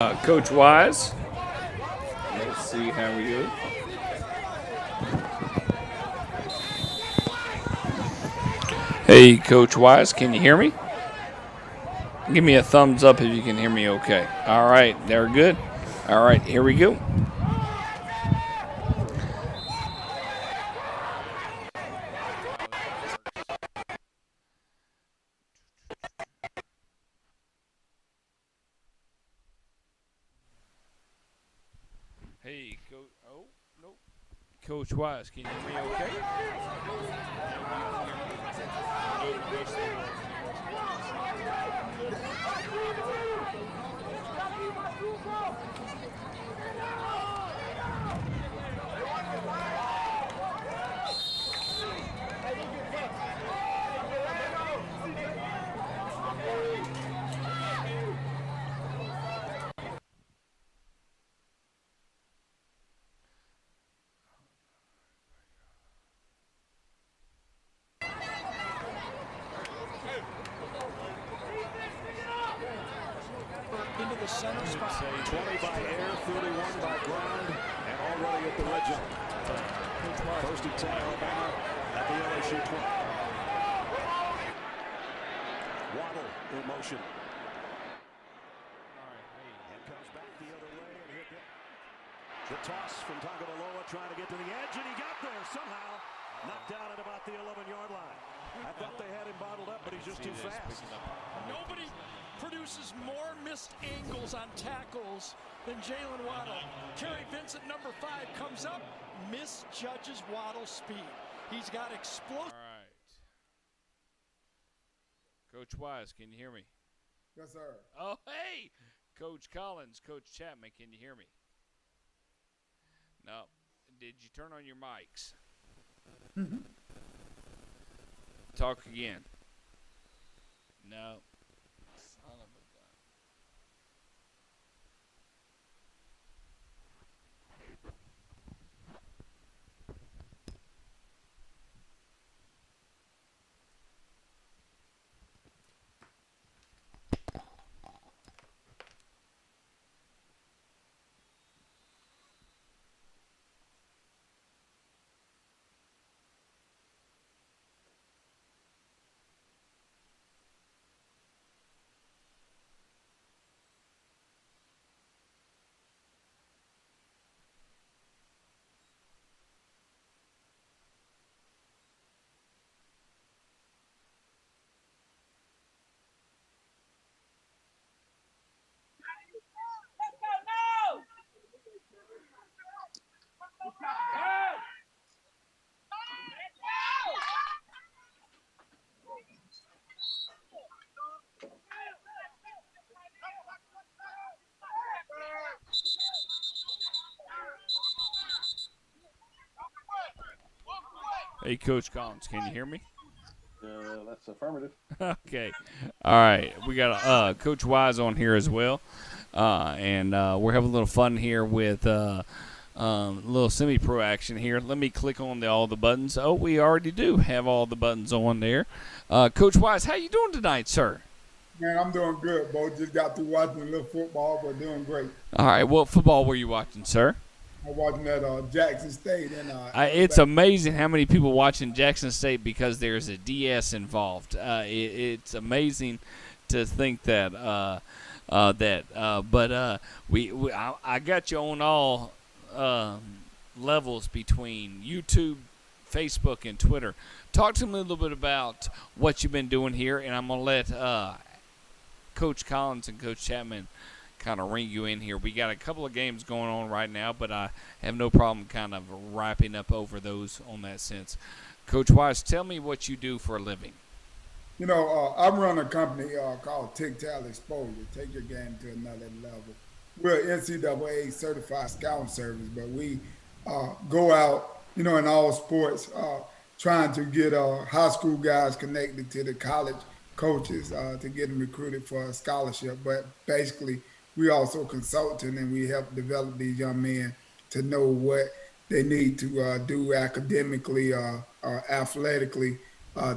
Coach Wise. Let's see how we go. Hey, Coach Wise, can you hear me? Give me a thumbs up if you can hear me okay. All right, they're good. All right, here we go. Hey, Coach. Oh, nope. Coach Wise, can you hear me okay? Into the center spot. 20 by air, 31 by ground, and already at the red zone. First and 10, Alabama at the LSU 20. Waddle in motion. And comes back the other way and hit it. The toss from Tagovailoa trying to get to the edge, and he got there somehow. Knocked down at about the 11-yard line. I thought they had him bottled up, but he's just too fast. Nobody produces more missed angles on tackles than Jalen Waddle. Kerry Vincent, number 5, comes up, misjudges Waddle's speed. He's got explosive. All right. Coach Wise, can you hear me? Yes, sir. Oh, hey, Coach Collins, Coach Chapman, can you hear me? No. Did you turn on your mics? Talk again. No. Son of a gun. Hey, Coach Collins, can you hear me? That's affirmative. Okay. All right. We got Coach Wise on here as well. And we're having a little fun here with a little semi-pro action here. Let me click on all the buttons. Oh, we already do have all the buttons on there. Coach Wise, how you doing tonight, sir? Man, I'm doing good, Bo. Just got through watching a little football, but doing great. All right. What football were you watching, sir? I'm watching that Jackson State. And it's amazing how many people watching Jackson State because there's a DS involved. It's amazing to think that. I got you on all levels between YouTube, Facebook, and Twitter. Talk to me a little bit about what you've been doing here, and I'm gonna let Coach Collins and Coach Chapman kind of ring you in here. We got a couple of games going on right now, but I have no problem kind of wrapping up over those on that sense. Coach Wise, tell me what you do for a living. You know, I run a company called TikTok Exposure, take your game to another level. We're an NCAA certified scouting service, but we go out, you know, in all sports, trying to get high school guys connected to the college coaches to get them recruited for a scholarship. But basically, we also consulting and we help develop these young men to know what they need to do academically or athletically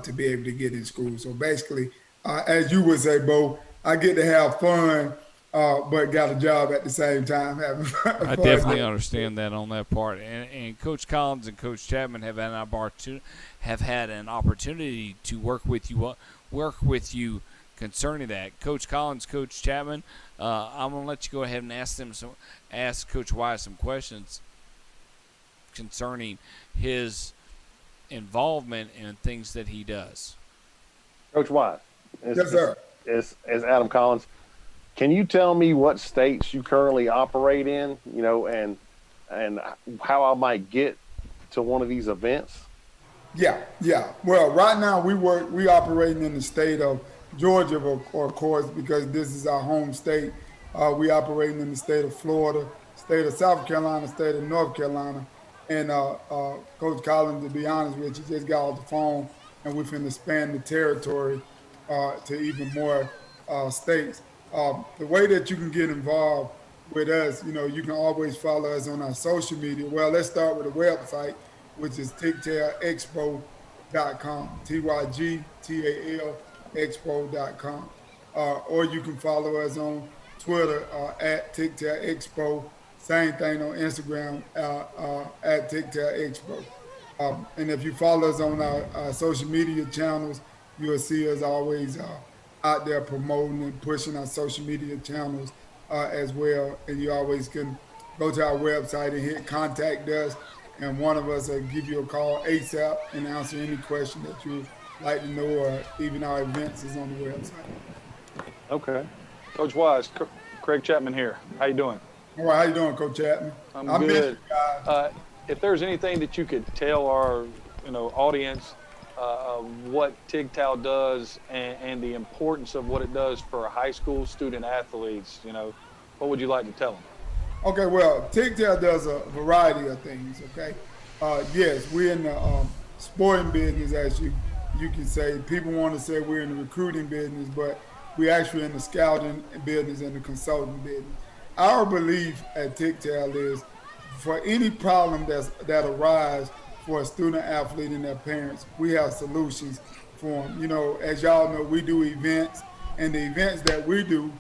to be able to get in school. So basically, as you would say, Bo, I get to have fun but got a job at the same time. Having I definitely understand that on that part. And Coach Collins and Coach Chapman have had an opportunity to work with you concerning that. Coach Collins, Coach Chapman, I'm gonna let you go ahead and ask Coach Wise some questions concerning his involvement in things that he does. Coach Wise. Yes, sir. It's Adam Collins. Can you tell me what states you currently operate in, and how I might get to one of these events? Yeah. Well, right now we operating in the state of Georgia, of course, because this is our home state. We operating in the state of Florida, state of South Carolina, state of North Carolina. And Coach Collins, to be honest with you, just got off the phone, and we're finna expand the territory to even more states. The way that you can get involved with us, you can always follow us on our social media. Well, let's start with a website, which is tigtailexpo.com, TYGTAL expo.com. Or you can follow us on Twitter at Tigtail Expo. Same thing on Instagram at Tigtail Expo. And if you follow us on our social media channels, you'll see us always out there promoting and pushing our social media channels as well. And you always can go to our website and hit contact us, and one of us will give you a call ASAP and answer any question that you like to know, or even our events is on the website. Okay. Coach Wise, Craig Chapman here. How you doing? All right, how you doing, Coach Chapman? I'm I miss good. you guys. If there's anything that you could tell our audience what TIGTAL does and the importance of what it does for high school student athletes, what would you like to tell them? Okay, well, TIGTAL does a variety of things, okay? Yes, we're in the sporting business, as you can say. People want to say we're in the recruiting business, but we're actually in the scouting business and the consulting business. Our belief at TIGTAL is for any problem that arises for a student athlete and their parents, we have solutions for them. As y'all know, we do events, and the events that we do,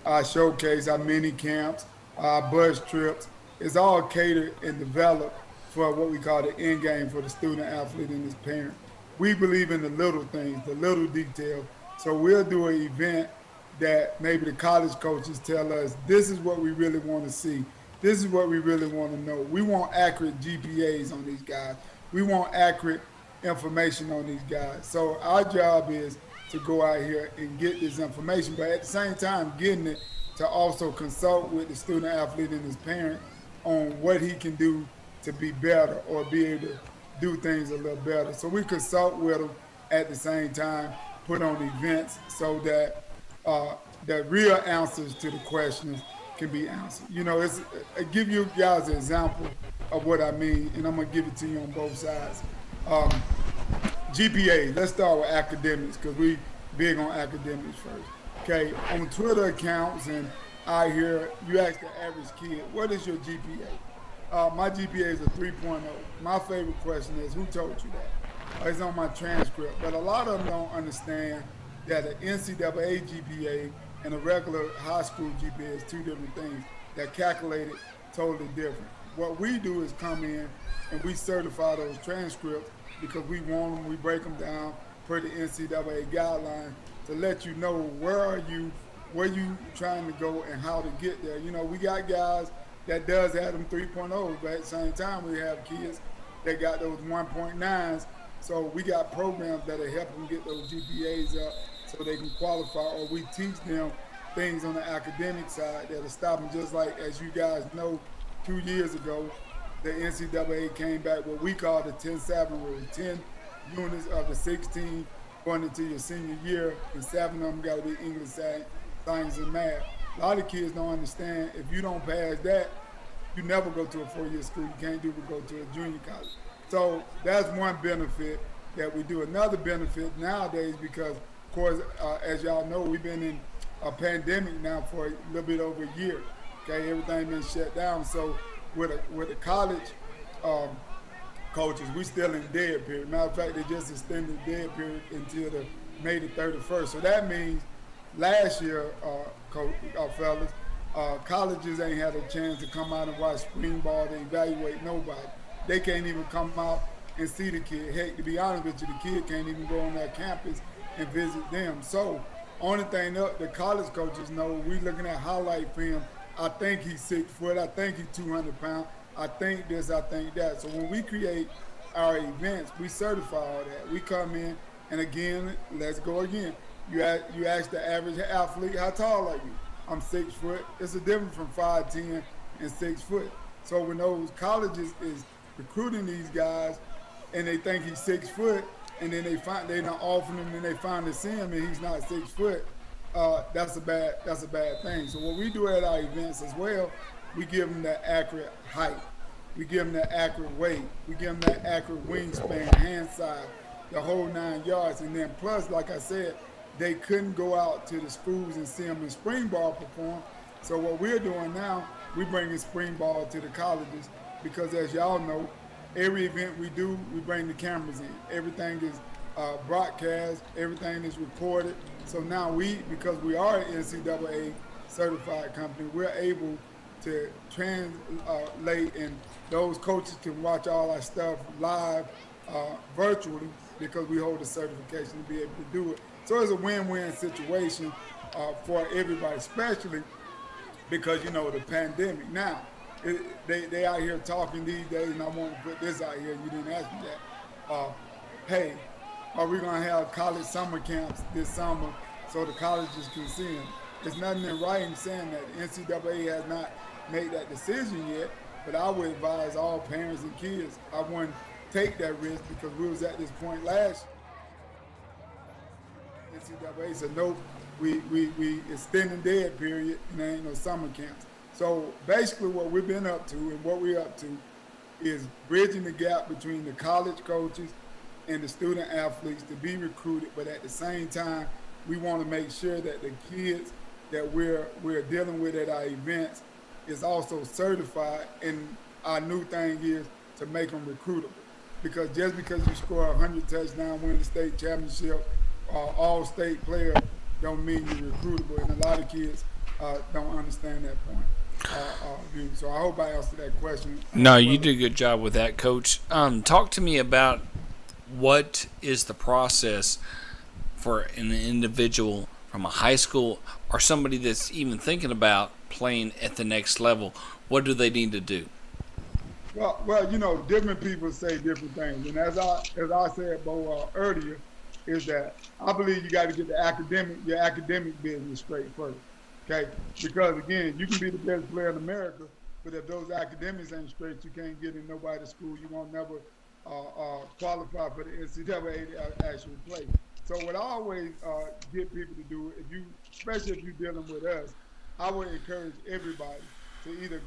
our showcase, our mini camps, our bus trips, is all catered and developed for what we call the end game for the student athlete and his parent. We believe in the little things, the little details. So we'll do an event that maybe the college coaches tell us, this is what we really want to see. This is what we really want to know. We want accurate GPAs on these guys. We want accurate information on these guys. So our job is to go out here and get this information, but at the same time, getting it to also consult with the student athlete and his parent on what he can do to be better or be able to do things a little better. So we consult with them at the same time, put on events so that the real answers to the questions can be answered. I give you guys an example of what I mean, and I'm gonna give it to you on both sides. GPA, let's start with academics, because we big on academics first. Okay, on Twitter accounts, and I hear you ask the average kid, what is your GPA? My GPA is a 3.0. My favorite question is, who told you that? It's on my transcript, but a lot of them don't understand that an NCAA GPA and a regular high school GPA is two different things. They're calculated totally different. What we do is come in and we certify those transcripts because we want them, we break them down per the NCAA guideline to let you know where you trying to go and how to get there. We got guys that does have them 3.0s, but at the same time we have kids that got those 1.9s. So we got programs that are helping them get those GPAs up so they can qualify, or we teach them things on the academic side that are stopping. Just like, as you guys know, 2 years ago, the NCAA came back what we call the 10-7 rule. 10 units of the 16 going into your senior year, and 7 of them got to be English, science, and math. A lot of kids don't understand, if you don't pass that, you never go to a 4-year school. You can't go to a junior college. So that's one benefit that we do. Another benefit nowadays, because of course, as y'all know, we've been in a pandemic now for a little bit over a year. Okay, everything been shut down. So with the college coaches, we still in dead period. Matter of fact, they just extended the dead period until May the 31st. So that means last year, fellas, Colleges ain't had a chance to come out and watch spring ball to evaluate nobody. They can't even come out and see the kid. Heck, to be honest with you, the kid can't even go on their campus and visit them. So, only thing up, the college coaches know, we looking at highlight film. I think he's 6 foot. I think he's 200 pounds. I think this, I think that. So when we create our events, we certify all that. We come in, and again, let's go again. You ask the average athlete, how tall are you? I'm 6 foot. It's a difference from 5'10" and 6 foot. So when those colleges is recruiting these guys, and they think he's 6 foot, and then they're not offering him, and they finally see him, and he's not 6 foot. That's a bad thing. So what we do at our events as well, we give them the accurate height, we give them the accurate weight, we give them that accurate wingspan, hand size, the whole 9 yards, and then plus, like I said, they couldn't go out to the schools and see them in spring ball perform. So what we're doing now, we're bringing spring ball to the colleges because, as y'all know, every event we do, we bring the cameras in. Everything is broadcast, everything is recorded. So now because we are an NCAA certified company, we're able to translate, and those coaches can watch all our stuff live virtually because we hold the certification to be able to do it. So it's a win-win situation for everybody, especially because, the pandemic. Now, they out here talking these days, and I want to put this out here, you didn't ask me that. Hey, are we going to have college summer camps this summer so the colleges can see them? There's nothing in writing saying that. The NCAA has not made that decision yet, but I would advise all parents and kids, I wouldn't take that risk because we was at this point last year. NCAA said, nope, we extending dead period, and there ain't no summer camps. So basically what we've been up to and what we're up to is bridging the gap between the college coaches and the student athletes to be recruited, but at the same time, we want to make sure that the kids that we're dealing with at our events is also certified, and our new thing is to make them recruitable. Because just because you score 100 touchdowns, win the state championship, all-state player, don't mean you're recruitable, and a lot of kids don't understand that point. So I hope I answered that question. No, you did a good job with that, Coach. Talk to me about what is the process for an individual from a high school or somebody that's even thinking about playing at the next level. What do they need to do? Well, different people say different things, and as I said, Bo, earlier, is that I believe you got to get your academic business straight first, okay? Because again, you can be the best player in America, but if those academics ain't straight, you can't get in nobody's school. You won't never qualify for the NCAA to actually play. So what I always get people to do, especially if you're dealing with us, I would encourage everybody to either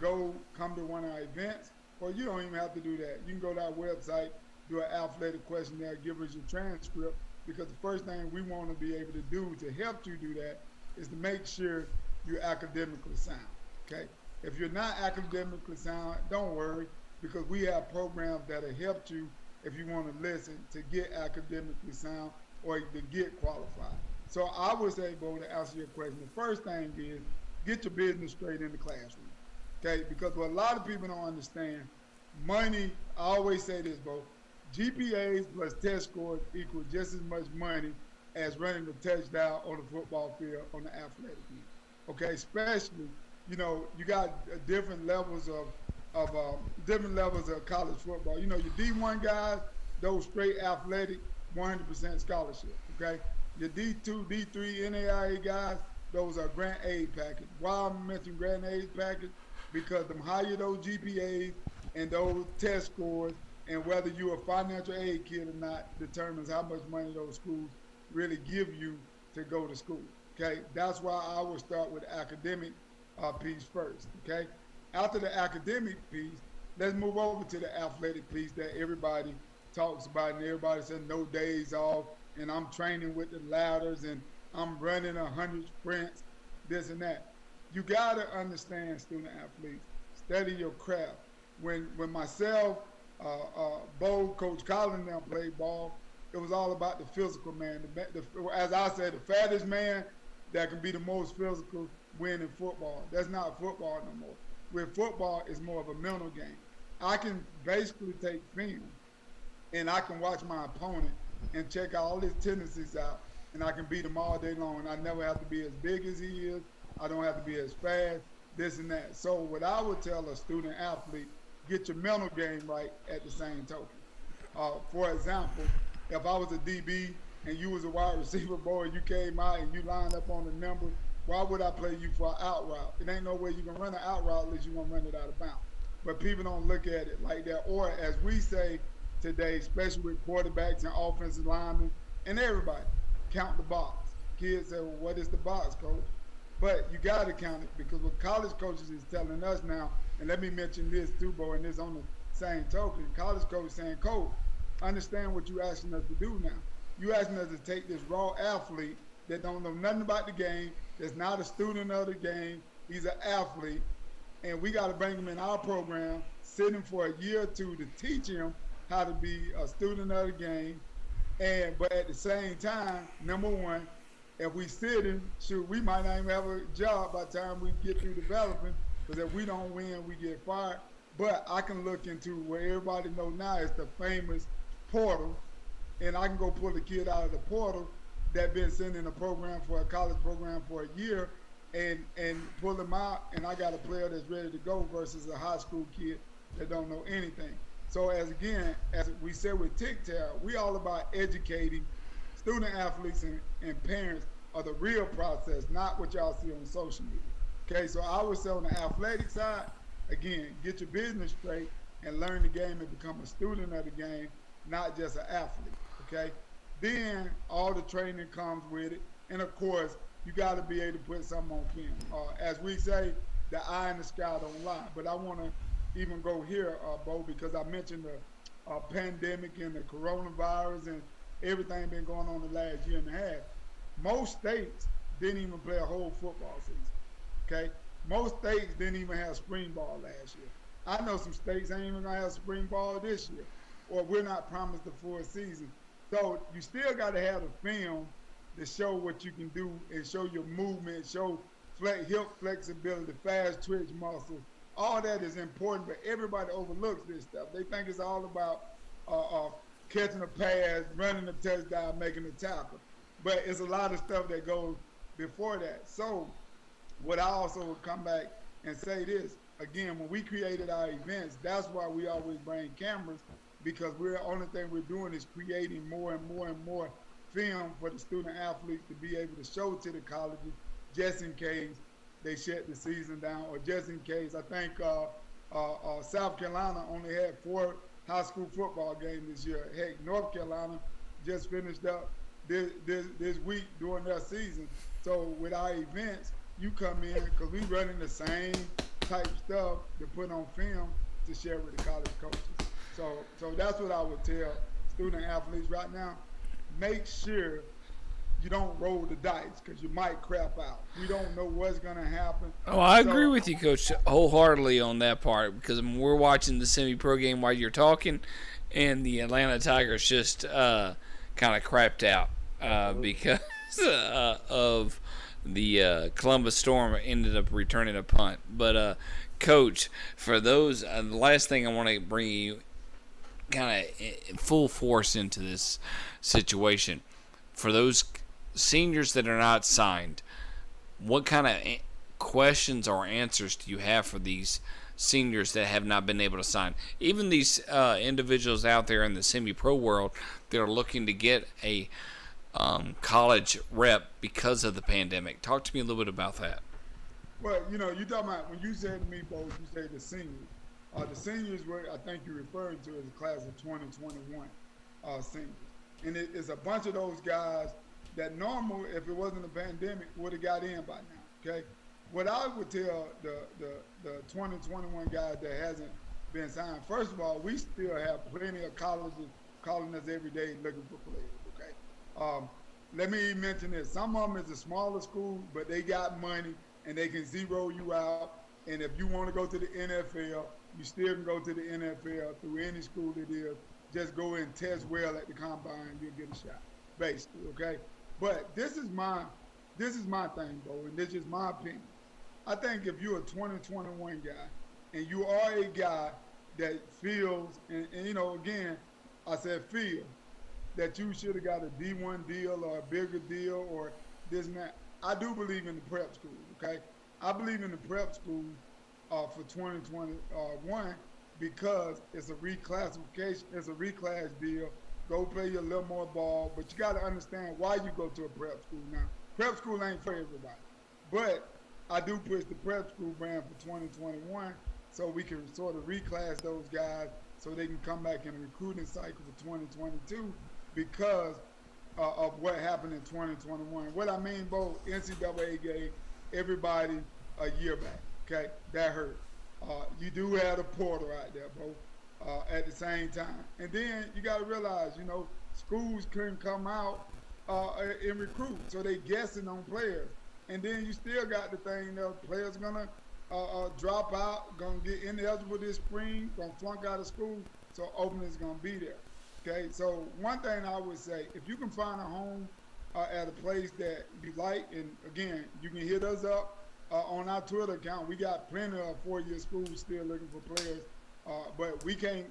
come to one of our events, or you don't even have to do that. You can go to our website, do an athletic questionnaire, give us your transcript, because the first thing we want to be able to do to help you do that is to make sure you're academically sound, okay? If you're not academically sound, don't worry, because we have programs that will help you if you want to listen to get academically sound or to get qualified. So I would say, Bo, to answer your question, the first thing is get your business straight in the classroom, okay? Because what a lot of people don't understand, money, I always say this, Bo, GPAs plus test scores equal just as much money as running the touchdown on the football field on the athletic end. Okay, especially, you got different levels of college football. Your D1 guys, those straight athletic, 100% scholarship. Okay, your D2, D3, NAIA guys, those are grant aid package. Why I'm mentioning grant aid package? Because them higher those GPAs and those test scores, and whether you're a financial aid kid or not determines how much money those schools really give you to go to school, okay? That's why I would start with the academic piece first, okay? After the academic piece, let's move over to the athletic piece that everybody talks about, and everybody says no days off, and I'm training with the ladders, and I'm running 100 sprints, this and that. You gotta understand, student athletes, study your craft. When myself, Bo, Coach Collins now played ball, it was all about the physical man. As I said, the fattest man that can be the most physical, win in football. That's not football no more. With football, it's more of a mental game. I can basically take film and I can watch my opponent and check all his tendencies out, and I can beat him all day long. I never have to be as big as he is. I don't have to be as fast, this and that. So what I would tell a student athlete, get your mental game right at the same token. For example, if I was a DB and you was a wide receiver boy and you came out and you lined up on the number, why would I play you for an out route? It ain't no way you can run an out route unless you're going to run it out of bounds. But people don't look at it like that. Or as we say today, especially with quarterbacks and offensive linemen and everybody, count the box. Kids say, well, what is the box, coach? But you got to count it, because what college coaches is telling us now, and let me mention this too, Bo, and this on the same token, college coach saying, coach, understand what you're asking us to do now. You're asking us to take this raw athlete that don't know nothing about the game, that's not a student of the game, he's an athlete, and we got to bring him in our program, sit him for a year or two to teach him how to be a student of the game. But at the same time, number one, if we sit him, shoot, we might not even have a job by the time we get through developing, because if we don't win, we get fired. But I can look into where everybody knows now is the famous portal, and I can go pull the kid out of the portal that been sitting in a program for a college program for a year and pull them out, and I got a player that's ready to go versus a high school kid that don't know anything. So as we said with TikTok, we all about educating student athletes and parents of the real process, not what y'all see on social media. Okay, so I would say on the athletic side, again, get your business straight and learn the game and become a student of the game, not just an athlete, okay? Then all the training comes with it. And of course, you got to be able to put something on film. As we say, the eye in the sky don't lie. But I want to even go here, Bo, because I mentioned the pandemic and the coronavirus and everything been going on the last year and a half. Most states didn't even play a whole football season, okay? Most states didn't even have spring ball last year. I know some states ain't even gonna have spring ball this year, or we're not promised the full season. So you still got to have the film to show what you can do and show your movement, show hip flexibility, fast twitch muscles. All that is important, but everybody overlooks this stuff. They think it's all about catching a pass, running a touchdown, making a tackle. But it's a lot of stuff that goes before that. So what I also would come back and say this, again, when we created our events, that's why we always bring cameras, because the only thing we're doing is creating more and more and more film for the student athletes to be able to show to the colleges, just in case they shut the season down, or just in case. I think South Carolina only had 4 high school football games this year. Heck, North Carolina just finished up this week during their season. So with our events, you come in, because we running the same type stuff to put on film to share with the college coaches. So that's what I would tell student athletes right now. Make sure you don't roll the dice, because you might crap out. We don't know what's going to happen. Oh, I agree with you, Coach, wholeheartedly on that part, because we're watching the semi-pro game while you're talking, and the Atlanta Tigers just kind of crapped out because of the Columbus Storm ended up returning a punt. But, Coach, for those, the last thing I want to bring you kind of full force into this situation. For those seniors that are not signed, what kind of questions or answers do you have for these seniors that have not been able to sign? Even these individuals out there in the semi-pro world that are looking to get a college rep because of the pandemic. Talk to me a little bit about that. Well, you talking about, when you said to me, Bo, you say the seniors. The seniors, I think you're referring to, is the class of 2021 seniors. And it is a bunch of those guys that normal, if it wasn't a pandemic, would have got in by now, okay? What I would tell the 2021 guys that hasn't been signed, first of all, we still have plenty of colleges calling us every day looking for players, okay? Let me mention this. Some of them is a smaller school, but they got money and they can zero you out. And if you want to go to the NFL, you still can go to the NFL through any school it is. Just go and test well at the combine, you'll get a shot, basically, okay? But this is my thing, Bo, and this is my opinion. I think if you're a 2021 guy and you are a guy that feels, and you know, again, I said feel, that you should have got a D1 deal or a bigger deal or this and that. I do believe in the prep school, okay? I believe in the prep school for 2021 because it's a reclassification, it's a reclass deal. Go play a little more ball, but you got to understand why you go to a prep school now. Prep school ain't for everybody, but I do push the prep school brand for 2021 so we can sort of reclass those guys so they can come back in the recruiting cycle for 2022 because of what happened in 2021. What I mean, Bo, NCAA gave everybody a year back, okay? That hurt. You do have a portal out there, Bo, at the same time. And then you got to realize, you know, schools couldn't come out and recruit, so they guessing on players. And then you still got the thing that players going to drop out, going to get ineligible this spring, going to flunk out of school, so opening's going to be there. Okay, so one thing I would say, if you can find a home at a place that you like, and again, you can hit us up on our Twitter account. We got plenty of four-year schools still looking for players, but we can't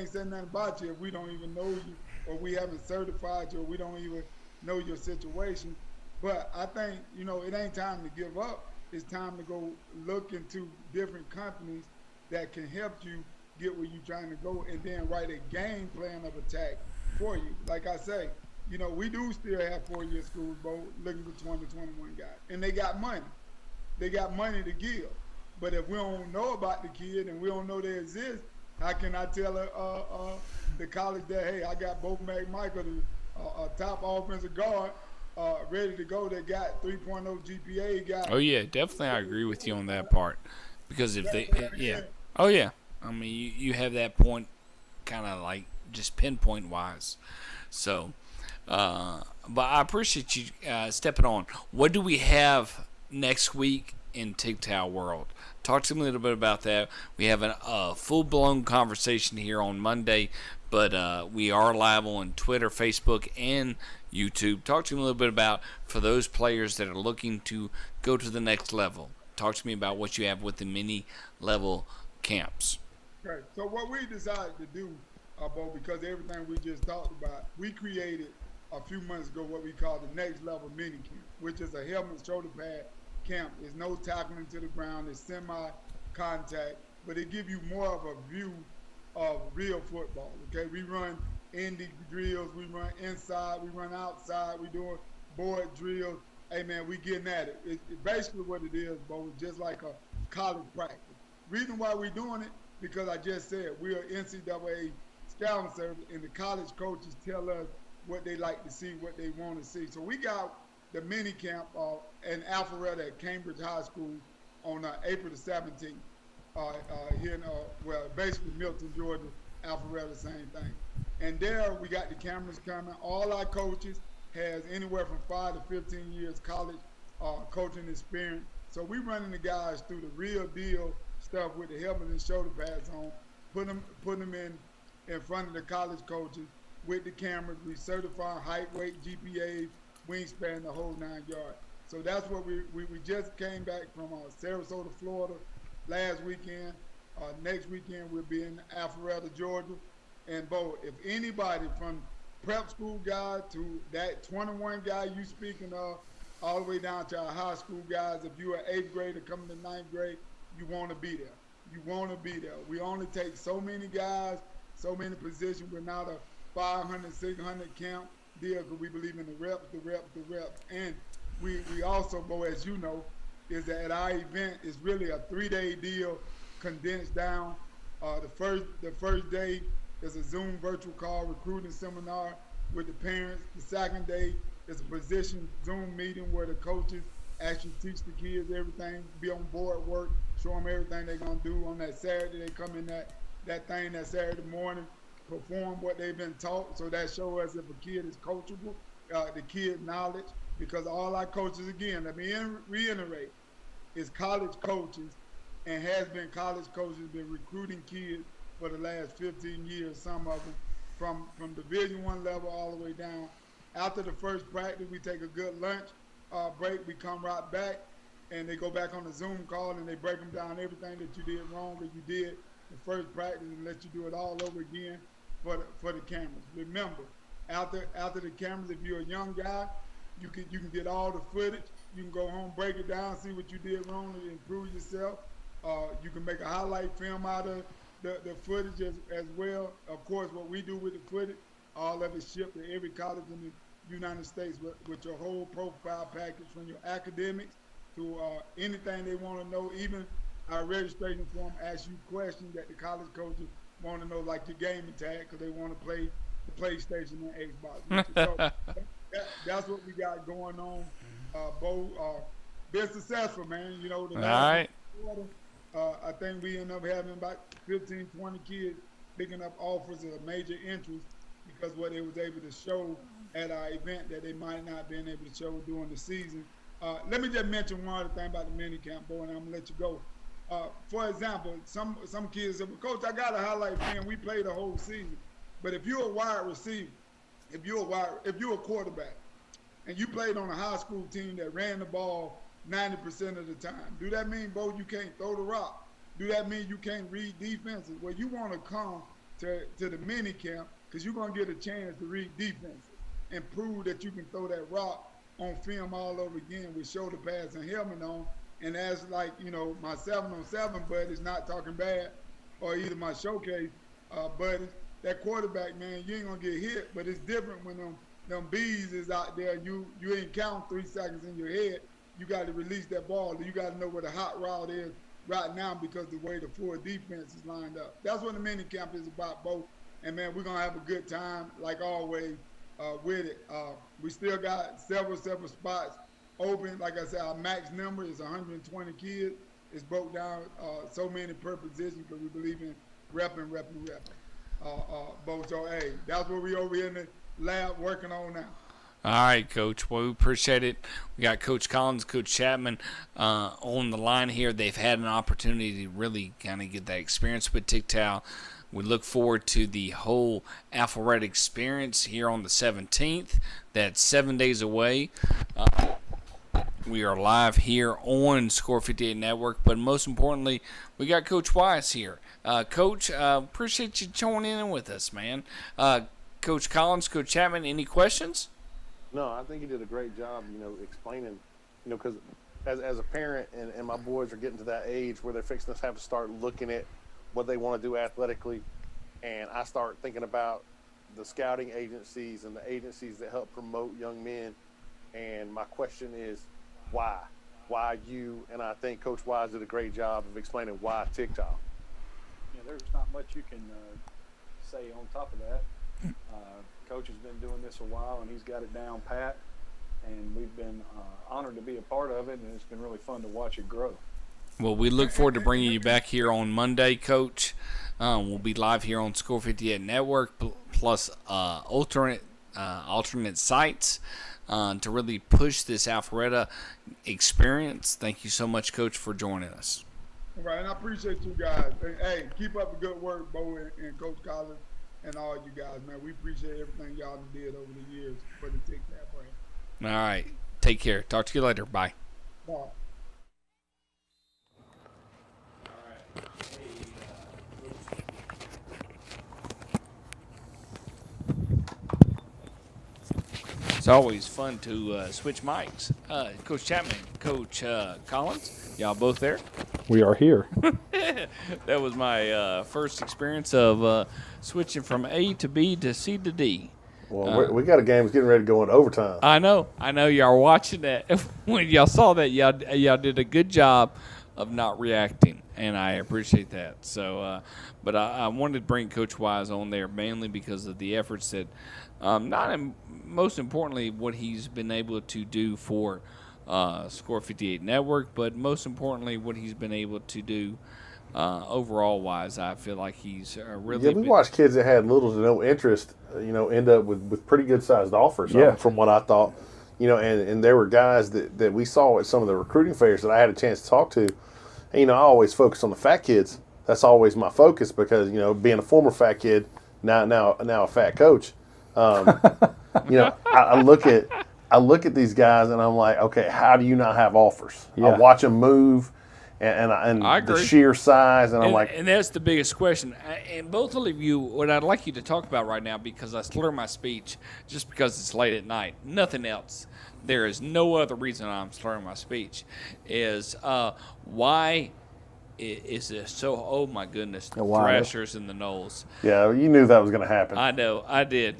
say nothing about you if we don't even know you, or we haven't certified you, or we don't even know your situation. But I think, you know, it ain't time to give up. It's time to go look into different companies that can help you get where you're trying to go, and then write a game plan of attack for you. Like I say, you know, we do still have four-year schools, Bo, looking for 2021 guys. And they got money. They got money to give. But if we don't know about the kid and we don't know they exist, how can I tell the college that, hey, I got Bo McMichael, a top offensive guard, ready to go, that got 3.0 GPA guy. Oh, yeah, definitely I agree with you on that part. Because if they, yeah. Oh, yeah. I mean, you have that point kind of like just pinpoint wise. So, but I appreciate you stepping on. What do we have next week in TIGTOW world? Talk to me a little bit about that. We have a full-blown conversation here on Monday, but we are live on Twitter, Facebook, and YouTube. Talk to me a little bit about, for those players that are looking to go to the next level, talk to me about what you have with the mini-level camps. Okay, so what we decided to do, Bo, because everything we just talked about, we created a few months ago what we call the next level mini camp, which is a helmet shoulder pad camp. There's no tackling to the ground, it's semi-contact, but it gives you more of a view of real football, okay? We run indie drills, we run inside, we run outside, we doing board drills. Hey man, we getting at it. It's basically what it is, Bo, just like a college practice. Reason why we're doing it, because I just said we are NCAA scouting service, and the college coaches tell us what they like to see, what they want to see. So we got the mini camp in Alpharetta at Cambridge High School on April the 17th. Here in, basically Milton, Georgia, Alpharetta, same thing. And there we got the cameras coming. All our coaches has anywhere from 5 to 15 years college coaching experience. So we running the guys through the real deal stuff with the helmet and shoulder pads on, put them in front of the college coaches with the cameras. We certify height, weight, GPA, wingspan, the whole 9 yards. So that's what we just came back from Sarasota, Florida last weekend. Next weekend we'll be in Alpharetta, Georgia. And Bo, if anybody from prep school guy to that 21 guy you speaking of, all the way down to our high school guys, if you're an 8th grader coming to 9th grade, you want to be there. You want to be there. We only take so many guys, so many positions. We're not a 500, 600 camp deal because we believe in the reps. And we also, Bo, as you know, is that at our event is really a 3-day deal condensed down. The first day is a Zoom virtual call recruiting seminar with the parents. The second day is a position Zoom meeting where the coaches actually teach the kids everything, be on board work, show them everything they're going to do on that Saturday. They come in that thing that Saturday morning, perform what they've been taught. So that shows us if a kid is coachable, the kid's knowledge, because all our coaches, again, let me reiterate, is college coaches and has been college coaches, been recruiting kids for the last 15 years, some of them, from Division I level all the way down. After the first practice, we take a good lunch break. We come right back, and they go back on the Zoom call and they break them down everything that you did wrong or you did the first practice and let you do it all over again for the cameras. Remember, after the cameras, if you're a young guy, you can get all the footage. You can go home, break it down, see what you did wrong and improve yourself. You can make a highlight film out of the footage as well. Of course, what we do with the footage, all of it shipped to every college in the United States with your whole profile package, from your academics to anything they want to know. Even our registration form asks you questions that the college coaches want to know, like your gaming tag, because they want to play the PlayStation and Xbox. So that's what we got going on, Bo. Been successful, man. You know, the last quarter, I think we end up having about 15, 20 kids picking up offers of major interest because what they was able to show at our event that they might not have been able to show during the season. Let me just mention one other thing about the mini camp, Bo, and I'm gonna let you go. For example, some kids say, well, Coach, I got a highlight film. We played the whole season. But if you're a wide receiver, if you're a quarterback, and you played on a high school team that ran the ball 90% of the time, do that mean, Bo, you can't throw the rock? Do that mean you can't read defenses? Well, you want to come to the mini camp because you're going to get a chance to read defenses and prove that you can throw that rock on film all over again with shoulder pads and helmet on. And as like, you know, my 7-on-7 buddies, not talking bad, or either my showcase buddies, that quarterback, man, you ain't going to get hit, but it's different when them bees is out there. You ain't counting 3 seconds in your head. You got to release that ball. You got to know where the hot route is right now because the way the full defense is lined up. That's what the mini camp is about, Bo. And, man, we're going to have a good time, like always, with it. We still got several spots open. Like I said, our max number is 120 kids. It's broke down so many per position because we believe in repping. Bo, so, hey, that's what we over here in the lab working on now. All right, Coach. Well, we appreciate it. We got Coach Collins, Coach Chapman on the line here. They've had an opportunity to really kind of get that experience with TICTAL. We look forward to the whole Alpharetta experience here on the 17th. That's 7 days away. We are live here on Score 58 Network, but most importantly, we got Coach Wise here. Coach, appreciate you joining in with us, man. Coach Collins, Coach Chapman, any questions? No, I think he did a great job, you know, explaining, you know, because as a parent and my boys are getting to that age where they're fixing to have to start looking at what they want to do athletically, and I start thinking about the scouting agencies and the agencies that help promote young men, and my question is, why? Why you? And I think Coach Wise did a great job of explaining why TICTAL. Yeah, there's not much you can say on top of that. Coach has been doing this a while, and he's got it down pat, and we've been honored to be a part of it, and it's been really fun to watch it grow. Well, we look forward to bringing you back here on Monday, Coach. We'll be live here on Score 58 Network, plus alternate sites to really push this Alpharetta experience. Thank you so much, Coach, for joining us. All right, and I appreciate you guys. Hey, keep up the good work, Bo and Coach Collins. And all you guys, man, we appreciate everything y'all did over the years for the TICTAL brand. All right. Take care. Talk to you later. Bye. Bye. It's always fun to switch mics. Coach Chapman, Coach Collins, y'all both there? We are here. That was my first experience of switching from A to B to C to D. Well, we got a game that's getting ready to go into overtime. I know y'all are watching that. When y'all saw that, y'all did a good job of not reacting, and I appreciate that. So, but I wanted to bring Coach Wise on there mainly because of the efforts that, most importantly, what he's been able to do for Score 58 Network, but most importantly, what he's been able to do overall wise. I feel like he's really. Yeah, we watched kids that had little to no interest, end up with pretty good sized offers. From what I thought, and there were guys that we saw at some of the recruiting fairs that I had a chance to talk to. And, I always focus on the fat kids. That's always my focus because being a former fat kid, now a fat coach. I look I look at these guys and I'm like, okay, how do you not have offers? Yeah. I watch them move and I the agree. sheer size, and I'm like, and that's the biggest question. And both of you, what I'd like you to talk about right now, because I slur my speech just because it's late at night, nothing else. There is no other reason I'm slurring my speech. Is why is this so? Oh my goodness, the Why? Thrashers and the Knowles. yeah, you knew that was going to happen. I know, I did.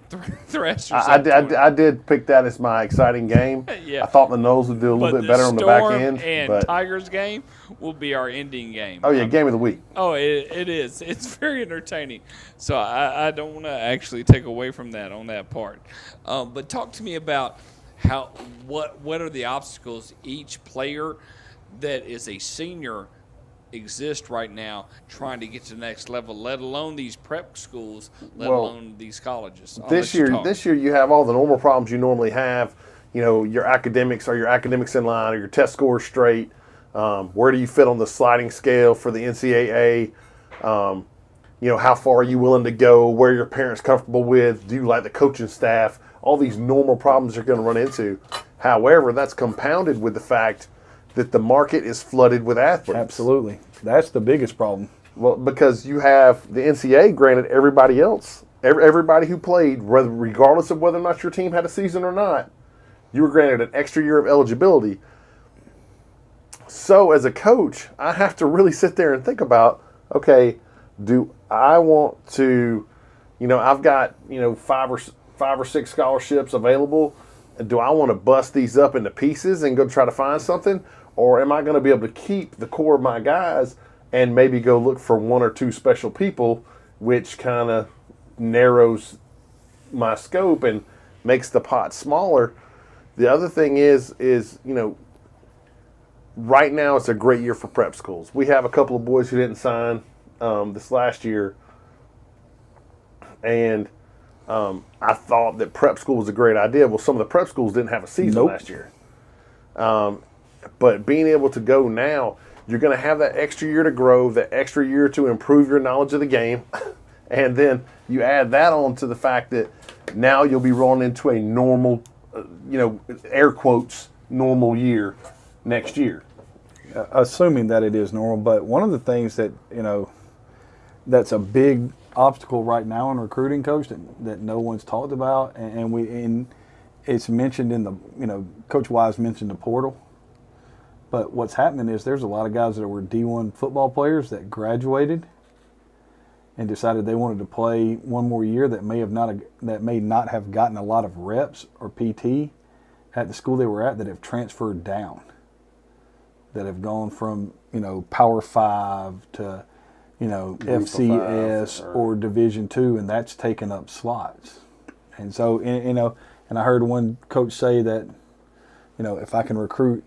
Thrashers. I did pick that as my exciting game. Yeah. I thought the Knowles would do a little But bit better on the back end. And But Tigers game will be our ending game. oh yeah, game of the week. Oh, it is. It's very entertaining. So I don't want to actually take away from that on that part. But talk to me about what are the obstacles each player that is a senior exist right now trying to get to the next level, let alone these prep schools, let alone these colleges. This year you have all the normal problems you normally have. You know, your academics, are your academics in line? Are your test scores straight? Where do you fit on the sliding scale for the NCAA? You know, how far are you willing to go? Where are your parents comfortable with? Do you like the coaching staff? All these normal problems you're going to run into. However, that's compounded with the fact that the market is flooded with athletes. Absolutely. That's the biggest problem. Well, because you have the NCAA, granted everybody else, everybody who played, regardless of whether or not your team had a season or not, you were granted an extra year of eligibility. So as a coach, I have to really sit there and think about, okay, do I want to, you know, I've got, you know, five or six scholarships available. Do I want to bust these up into pieces and go try to find something? Or am I going to be able to keep the core of my guys and maybe go look for one or two special people, which kind of narrows my scope and makes the pot smaller? The other thing is, you know, right now it's a great year for prep schools. We have a couple of boys who didn't sign this last year, and I thought that prep school was a great idea. Well, some of the prep schools didn't have a season last year. But being able to go now, you're going to have that extra year to grow, that extra year to improve your knowledge of the game. And then you add that on to the fact that now you'll be rolling into a normal, you know, air quotes, normal year next year. Assuming that it is normal. But one of the things that, you know, that's a big obstacle right now in recruiting, Coach, that no one's talked about, and it's mentioned in the, you know, Coach Wise mentioned the portal. But what's happening is there's a lot of guys that were D1 football players that graduated and decided they wanted to play one more year that may not have gotten a lot of reps or PT at the school they were at, that have transferred down, that have gone from, you know, Power 5 to, you know, FCS or Division II, and that's taken up slots. And so, you know, and I heard one coach say that, you know, if I can recruit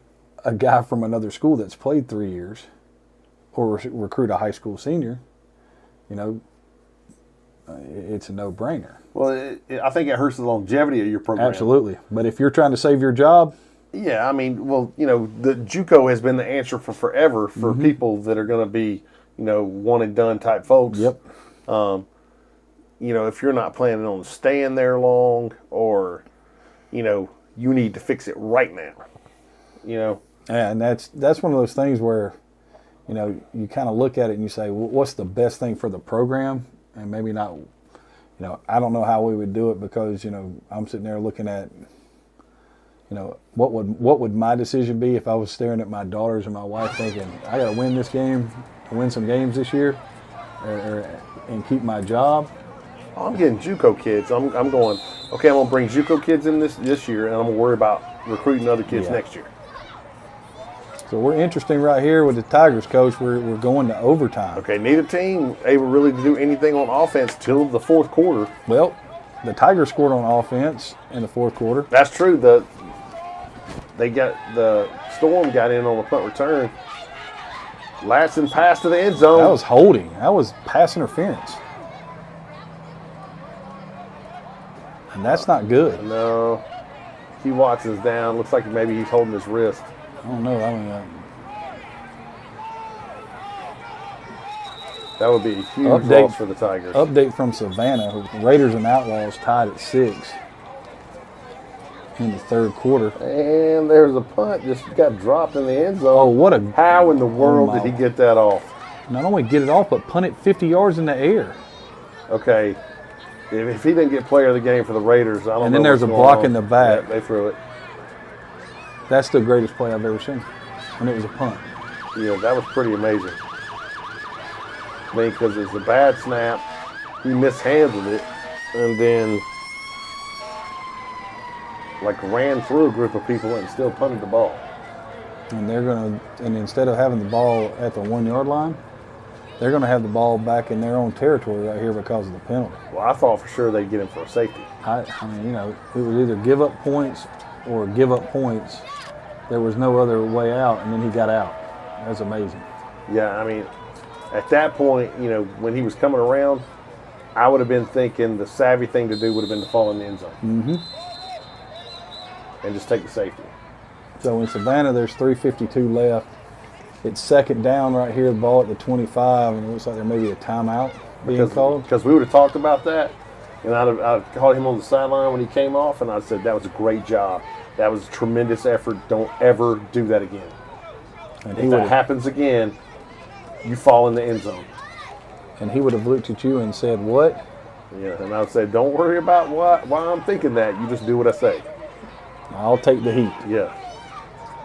a guy from another school that's played 3 years, or recruit a high school senior, you know, it's a no-brainer. Well, I think it hurts the longevity of your program. Absolutely. But if you're trying to save your job, yeah, I mean, well, you know, the JUCO has been the answer for forever for people that are going to be, you know, one and done type folks. Yep. You know, if you're not planning on staying there long, or, you know, you need to fix it right now. You know. Yeah, and that's one of those things where, you know, you kind of look at it and you say, well, what's the best thing for the program? And maybe not, you know, I don't know how we would do it, because, you know, I'm sitting there looking at, you know, what would my decision be if I was staring at my daughters and my wife thinking, I got to win this game, win some games this year, and keep my job. I'm getting JUCO kids. I'm going, okay, I'm going to bring JUCO kids in this year, and I'm going to worry about recruiting other kids next year. So we're interesting right here with the Tigers, Coach. We're going to overtime. Okay, neither team able really to do anything on offense till the fourth quarter. Well, the Tigers scored on offense in the fourth quarter. That's true. The Storm got in on the punt return. Latson pass to the end zone. That was holding. That was pass interference. And that's not good. No. Hugh Watson's down. Looks like maybe he's holding his wrist. I don't know. I mean, that would be a huge loss for the Tigers. Update from Savannah. Raiders and Outlaws tied at 6 in the third quarter. And there's a punt just got dropped in the end zone. Oh, what a... How in the world my- did he get that off? Not only get it off, but punt it 50 yards in the air. Okay. If he didn't get player of the game for the Raiders, I don't know. And then there's what's a going block on. in the back. Yeah, they threw it. That's the greatest play I've ever seen. And it was a punt. Yeah, that was pretty amazing. I mean, because it's a bad snap. He mishandled it. And then, like, ran through a group of people and still punted the ball. And they're going to, and instead of having the ball at the 1 yard line, they're going to have the ball back in their own territory right here because of the penalty. Well, I thought for sure they'd get him for a safety. I mean, you know, it was either give up points or give up points. There was no other way out, and then he got out. That's amazing. Yeah, I mean, at that point, you know, when he was coming around, I would have been thinking the savvy thing to do would have been to fall in the end zone. Mm-hmm. And just take the safety. So in Savannah, there's 3:52 left. It's second down right here, the ball at the 25, and it looks like there may be a timeout being called. Because we would have talked about that, and I'd called him on the sideline when he came off, and I said, that was a great job. That was a tremendous effort. Don't ever do that again. And If that happens again, you fall in the end zone. And he would have looked at you and said, what? Yeah, and I would say, don't worry about why I'm thinking that. You just do what I say. I'll take the heat. Yeah.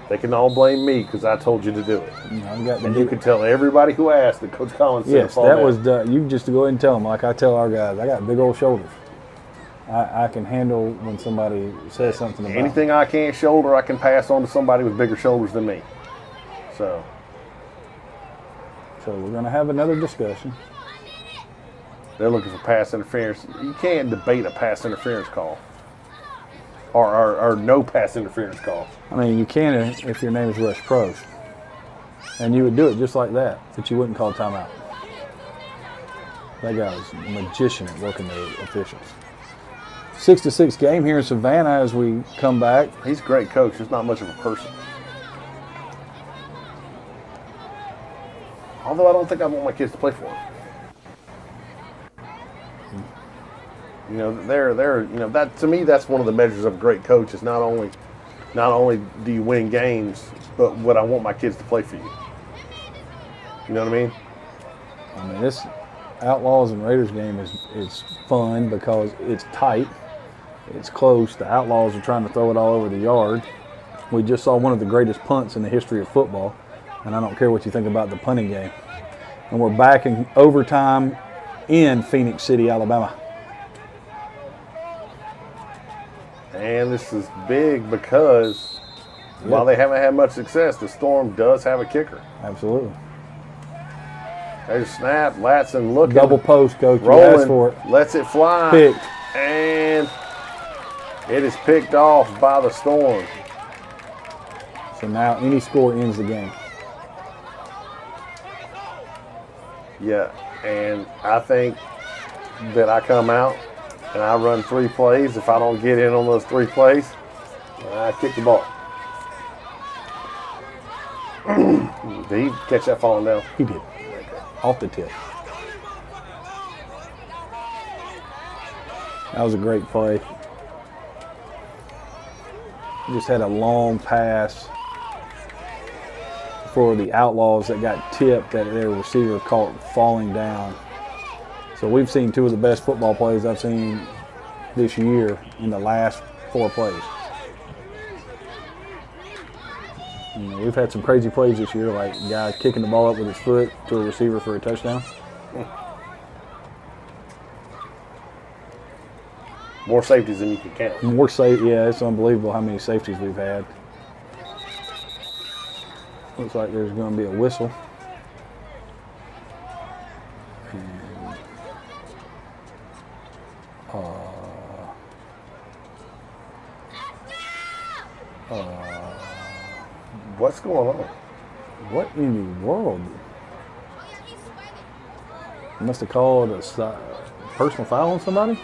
They can all blame me because I told you to do it. You know, I've got the And you can tell everybody who asked that Coach Collins said to yes, fall that down. was done. You just go ahead and tell them, like I tell our guys, I got big old shoulders. I can handle when somebody says something about Anything I can't shoulder, I can pass on to somebody with bigger shoulders than me. So, So we're going to have another discussion. they're looking for pass interference. You can't debate a pass interference call. Or no pass interference call. I mean, you can if your name is Rush Prost. And you would do it just like that, but you wouldn't call timeout. That guy was a magician at working the officials. 6-6 game here in Savannah as we come back. He's a great coach, just not much of a person. Although I don't think I want my kids to play for him. You know, they're you know, that to me that's one of the measures of a great coach is not only do you win games, but what I want my kids to play for you. You know what I mean? I mean, this Outlaws and Raiders game is fun because it's tight, it's close. The Outlaws are trying to throw it all over the yard. We just saw one of the greatest punts in the history of football, and I don't care what you think about the punting game. And we're back in overtime in Phoenix City, Alabama. And this is big because while they haven't had much success, the Storm does have a kicker. Absolutely. There's a snap, Latson looking. Double post, coach. You asked for Rolling, it. lets it fly. Picked. And it is picked off by the Storm. So now any score ends the game. Yeah, and I think that I come out and I run 3 plays. If I don't get in on those 3 plays, I kick the ball. Did he catch that falling down? He did. Off the tip. That was a great play. Just had a long pass for the Outlaws that got tipped that their receiver caught falling down. So we've seen 2 of the best football plays I've seen this year in the last 4 plays. You know, we've had some crazy plays this year, like a guy kicking the ball up with his foot to a receiver for a touchdown. More safeties than you can count. More safe, yeah, it's unbelievable how many safeties we've had. Looks like there's going to be a whistle. What's going on? What in the world? Must have called a personal foul on somebody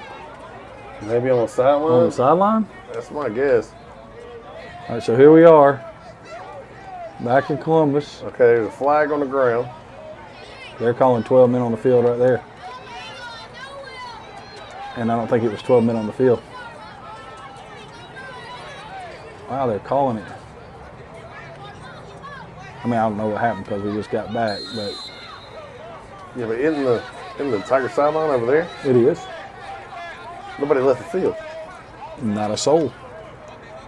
Maybe on the on sideline? the sideline. That's my guess. All right, so here we are, back in Columbus. Okay, there's a flag on the ground. They're calling 12 men on the field right there. And I don't think it was 12 men on the field. Wow, they're calling it. I mean, I don't know what happened because we just got back, but Yeah, but in the Tiger sideline over there, it is. nobody left the field. Not a soul.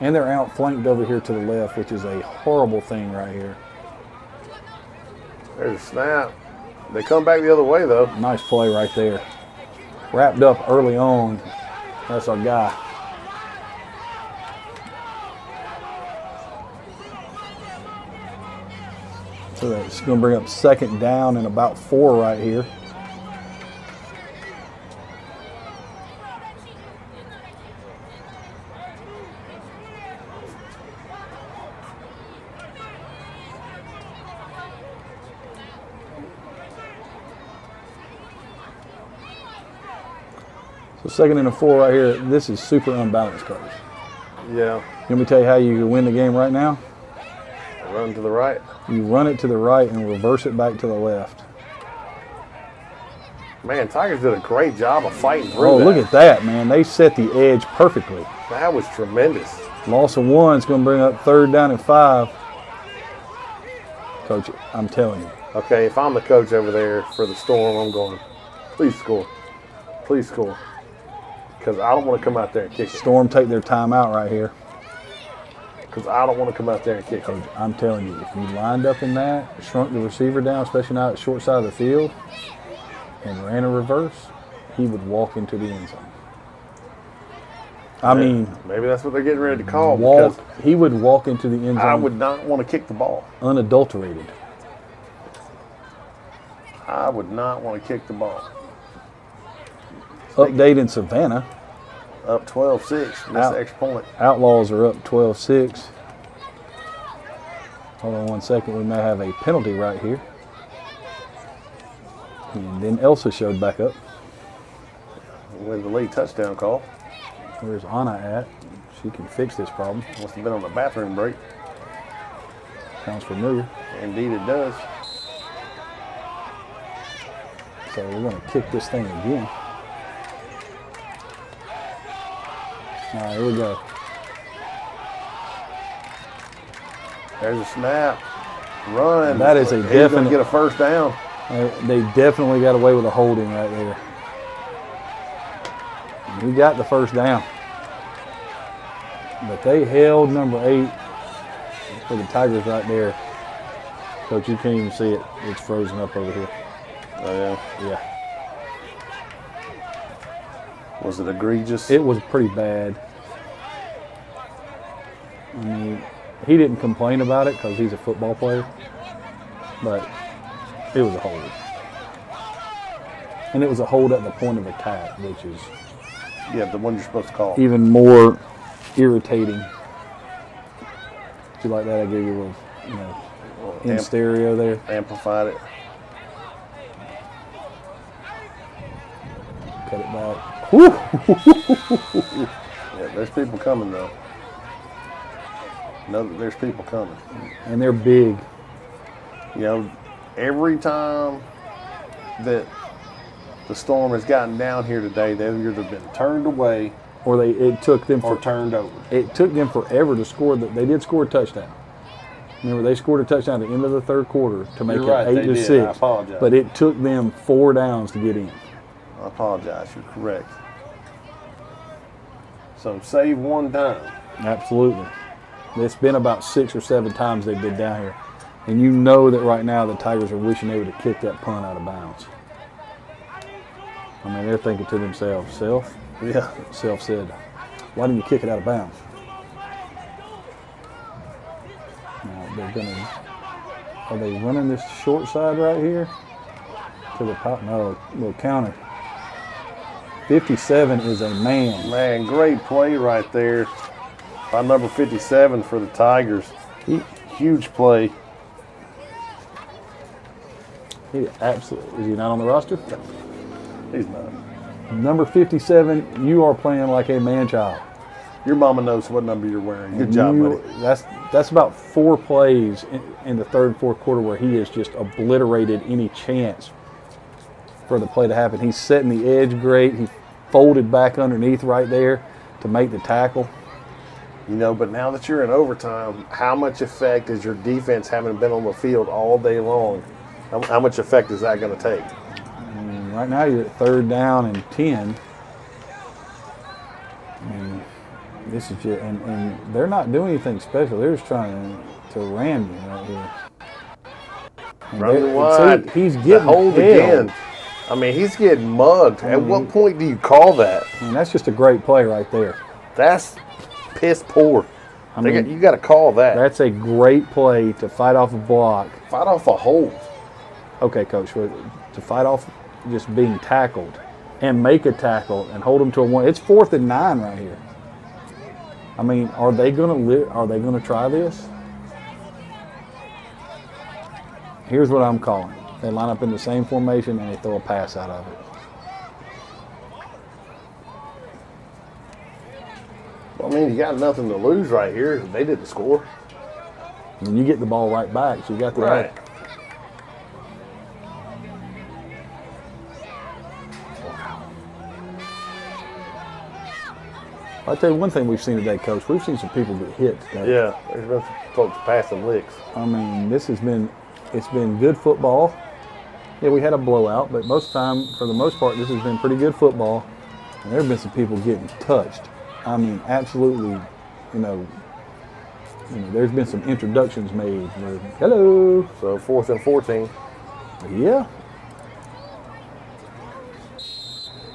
And they're outflanked over here to the left, which is a horrible thing right here. There's a snap. They come back the other way, though. Nice play right there. Wrapped up early on. That's our guy. So that's going to bring up 2nd down and about 4 right here. So 2nd and 4 right here. This is super unbalanced, coach. Yeah. Let me tell you how you can win the game right now. Run to the right. You run it to the right and reverse it back to the left. Man, Tigers did a great job of fighting through Oh, that. look at that, man. They set the edge perfectly. That was tremendous. Loss of 1 is going to bring up 3rd down and 5. Coach, I'm telling you. Okay, if I'm the coach over there for the Storm, I'm going, please score. Please score. Because I don't want to come out there and kick it. Storm take their timeout right here. Because I don't want to come out there and kick it. Coach, I'm telling you, if you lined up in that, shrunk the receiver down, especially now at short side of the field, and ran a reverse, he would walk into the end zone. I mean, maybe that's what they're getting ready to call. walk. Because He would walk into the end zone I would not want to kick the ball. unadulterated. I would not want to kick the ball. Update in Savannah. Up 12-6. Missed the extra point. Outlaws are up 12-6. Hold on 1 second. We may have a penalty right here. And then Elsa showed back up. With the lead touchdown call. Where's Anna at? She can fix this problem. Must have been on the bathroom break. Sounds familiar. Indeed it does. So we're going to kick this thing again. All right, here we go. There's a snap. Run. That is a He's going definite- to get a first down. They definitely got away with a holding right there. And we got the first down. But they held number 8 for the Tigers right there. Coach, you can't even see it. It's frozen up over here. Oh, yeah. Yeah. Was it egregious? It was pretty bad. I mean, he didn't complain about it because he's a football player. But it was a hold. And it was a hold at the point of attack, which is Yeah, the one you're supposed to call. even more irritating. Do you like that? I gave you a little, in stereo there. Amplified it. Cut it back. Woo! Yeah, there's people coming, though. Know that there's people coming. And they're big. You know, every time that the Storm has gotten down here today, they've either been turned away Or it took them or turned over. It took them forever to score. They did score a touchdown. Remember, they scored a touchdown at the end of the third quarter to make You're it right, 8-6. they did. I apologize. But it took them 4 downs to get in. I apologize. You're correct. So save one down. Absolutely. It's been about 6 or 7 times they've been down here. And you know that right now the Tigers are wishing they would have kicked that punt out of bounds. I mean, they're thinking to themselves, Self said, why didn't you kick it out of bounds? Now are they running this short side right here? To the pop? No, little counter. 57 is a man. Man, great play right there by number 57 for the Tigers. Huge play. He absolutely, is he not on the roster? He's not. Number 57, you are playing like a man-child. Your mama knows what number you're wearing. Good job, buddy. That's about 4 plays in the third and fourth quarter where he has just obliterated any chance for the play to happen. He's setting the edge great. He folded back underneath right there to make the tackle. You know, but now that you're in overtime, how much effect is your defense having been on the field all day long? How much effect is that going to take? Right now you're at 3rd down and 10. This is just, and they're not doing anything special. They're just trying to ram you right here. Running wide. He's getting hold again. I mean, he's getting mugged. At what point do you call that? I mean, that's just a great play right there. That's piss poor. You got to call that. That's a great play to fight off a block. Fight off a hold. Okay, Coach, to fight off just being tackled and make a tackle and hold them to a 1. It's 4th and 9 right here. I mean, are they gonna try this? Here's what I'm calling. They line up in the same formation and they throw a pass out of it. Well, I mean, you got nothing to lose right here. They didn't score. And you get the ball right back, so you got the right. I'll tell you one thing we've seen today, Coach. We've seen some people get hit today. Yeah, there's been some folks passing licks. I mean, it's been good football. Yeah, we had a blowout, but for the most part, this has been pretty good football. And there have been some people getting touched. I mean, absolutely, there's been some introductions made. Hello. So 4th and 14. Yeah.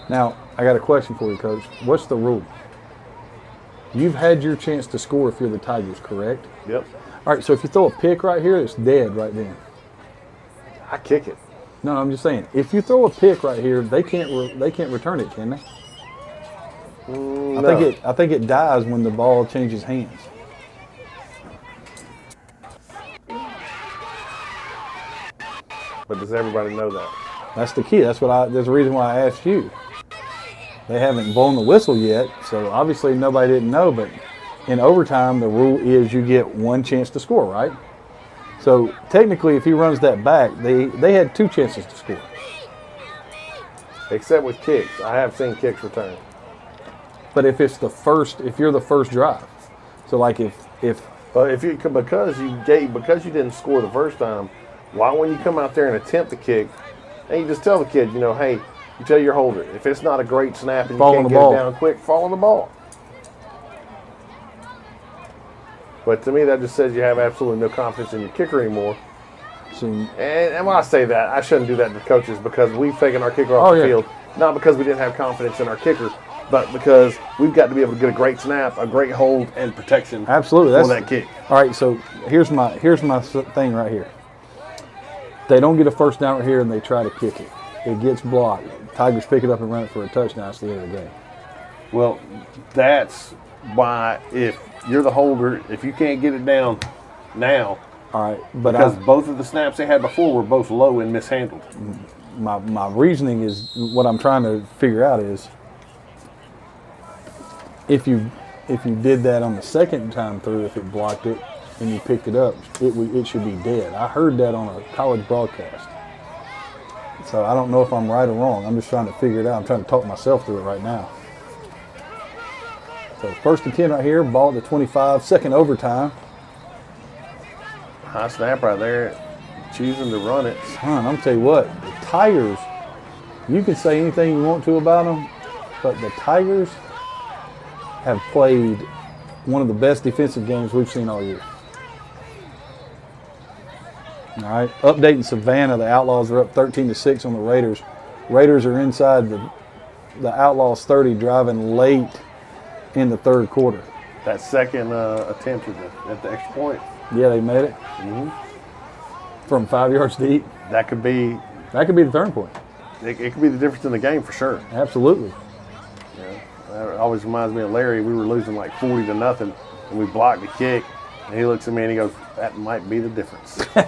Now, I got a question for you, Coach. What's the rule? You've had your chance to score if you're the Tigers, correct? Yep. All right, so if you throw a pick right here, it's dead right then. I kick it. No, I'm just saying, if you throw a pick right here, they can't return it, can they? No. I think it dies when the ball changes hands. But does everybody know that? That's the key. There's the reason why I asked you. They haven't blown the whistle yet, so obviously nobody didn't know, but in overtime, the rule is you get 1 chance to score, right? So technically, if he runs that back, they had 2 chances to score. Except with kicks. I have seen kicks return. But if you're the first drive, so like because you didn't score the first time, why when you come out there and attempt the kick, and you just tell the kid, hey, you tell your holder, if it's not a great snap and you can't get it down quick, fall on the ball. But to me, that just says you have absolutely no confidence in your kicker anymore. And when I say that, I shouldn't do that to coaches because we've taken our kicker off the field, not because we didn't have confidence in our kicker, but because we've got to be able to get a great snap, a great hold, and protection absolutely for that kick. All right, so here's my thing right here. They don't get a first down right here, and they try to kick it. It gets blocked. Tigers pick it up and run it for a touchdown. It's the end of the game. Well, that's why if you're the holder, if you can't get it down now, all right, but because both of the snaps they had before were both low and mishandled. My reasoning is what I'm trying to figure out is if you did that on the second time through, if it blocked it and you picked it up, it should be dead. I heard that on a college broadcast. So I don't know if I'm right or wrong. I'm just trying to figure it out. I'm trying to talk myself through it right now. So 1st and 10 right here, ball at the 25, second overtime. High snap right there, choosing to run it. Son, I'm tell you what, the Tigers, you can say anything you want to about them, but the Tigers have played one of the best defensive games we've seen all year. All right, updating Savannah, the Outlaws are up 13-6 on the Raiders. Raiders are inside the Outlaws 30, driving late in the third quarter. That second attempt at the extra point. Yeah, they made it. Mm-hmm. From 5 yards deep. That could be the turning point. It could be the difference in the game for sure. Absolutely. Yeah, that always reminds me of Larry. We were losing like 40-0, and we blocked the kick. And he looks at me and he goes, "That might be the difference." And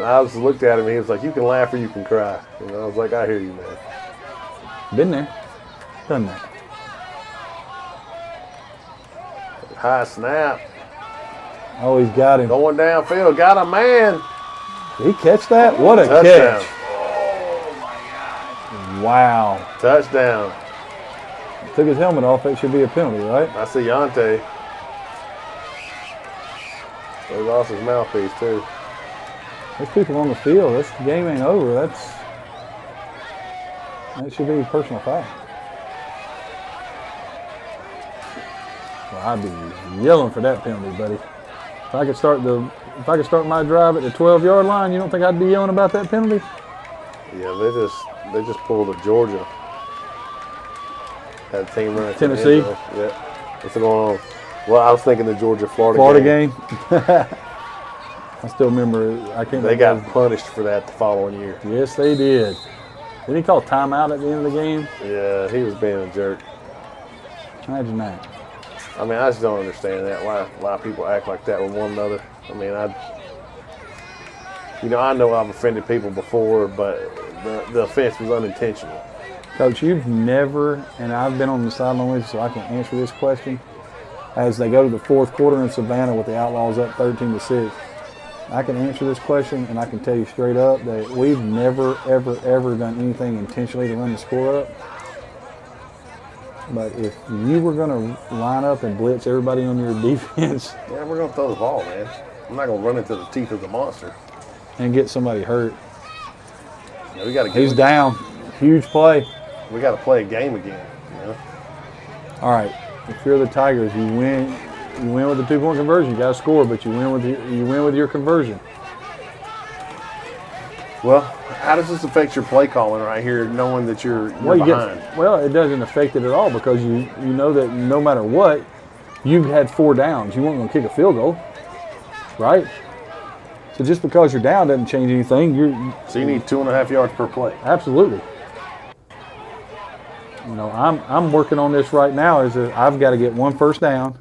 I just looked at him and he was like, "You can laugh or you can cry." And I was like, "I hear you, man." Been there. Done that. High snap. Oh, he's got him. Going downfield. Got a man. Did he catch that? What a catch. Oh, my God. Wow. Touchdown. took his helmet off, it should be a penalty, right? I see Yante. He lost his mouthpiece, too. There's people on the field. The game ain't over. That should be a personal foul. Well, I'd be yelling for that penalty, buddy. If I could start my drive at the 12-yard line, you don't think I'd be yelling about that penalty? Yeah, they just pulled a Georgia. Had a team running. Tennessee? Yeah. What's going on? Well, I was thinking the Florida game. I still remember. They got punished for that the following year. Yes, they did. Didn't he call timeout at the end of the game? Yeah, he was being a jerk. Imagine that. I mean, I just don't understand that. Why people act like that with one another. I mean, I know I've offended people before, but the offense was unintentional. Coach, you've never, and I've been on the sideline with you, so I can answer this question. As they go to the fourth quarter in Savannah with the Outlaws up 13-6, I can answer this question, and I can tell you straight up that we've never, ever, ever done anything intentionally to run the score up. But if you were going to line up and blitz everybody on your defense. Yeah, we're going to throw the ball, man. I'm not going to run into the teeth of the monster. And get somebody hurt. Yeah, we got to. He's down. Huge play. We got to play a game again. You know? All right. If you're the Tigers, you win. You win with the 2-point conversion. You got to score, but you win with your conversion. Well, how does this affect your play calling right here, knowing that you're behind? It doesn't affect it at all because you know that no matter what, you've had 4 downs. You weren't going to kick a field goal, right? So just because you're down doesn't change anything. So you need 2.5 yards per play. Absolutely. You know, I'm working on this right now. I've got to get 1 first down,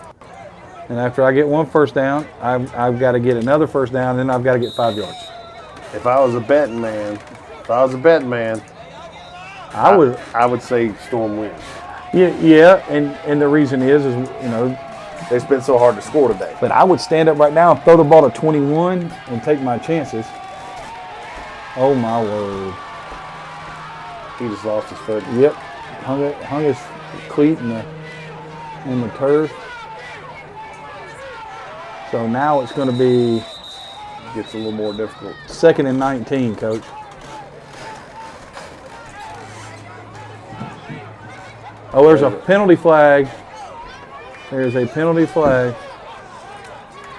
and after I get 1 first down, I've got to get another first down, and then I've got to get 5 yards. If I was a betting man, I would say Storm wins. Yeah, and the reason is you know, it's been so hard to score today. But I would stand up right now and throw the ball to 21 and take my chances. Oh my word! He just lost his foot. Yep, hung his cleat in the turf. So now it's going to be. Gets a little more difficult. 2nd and 19, Coach. Oh, there's a penalty flag. There's a penalty flag.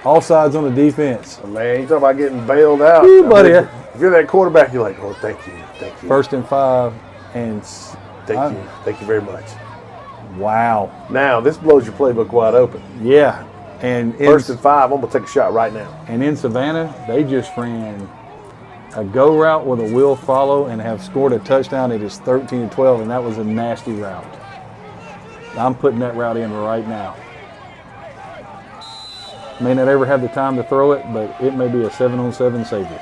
Offsides on the defense. Oh, man, you talking about getting bailed out. Ooh, buddy. If you're that quarterback, you're like, oh, thank you. 1st and 5. And thank you very much. Wow. Now, this blows your playbook wide open. Yeah. And 1st and 5, I'm going to take a shot right now. And in Savannah, they just ran a go route with a will follow and have scored a touchdown. It is 13-12, and that was a nasty route. I'm putting that route in right now. May not ever have the time to throw it, but it may be a 7-on-7 savior.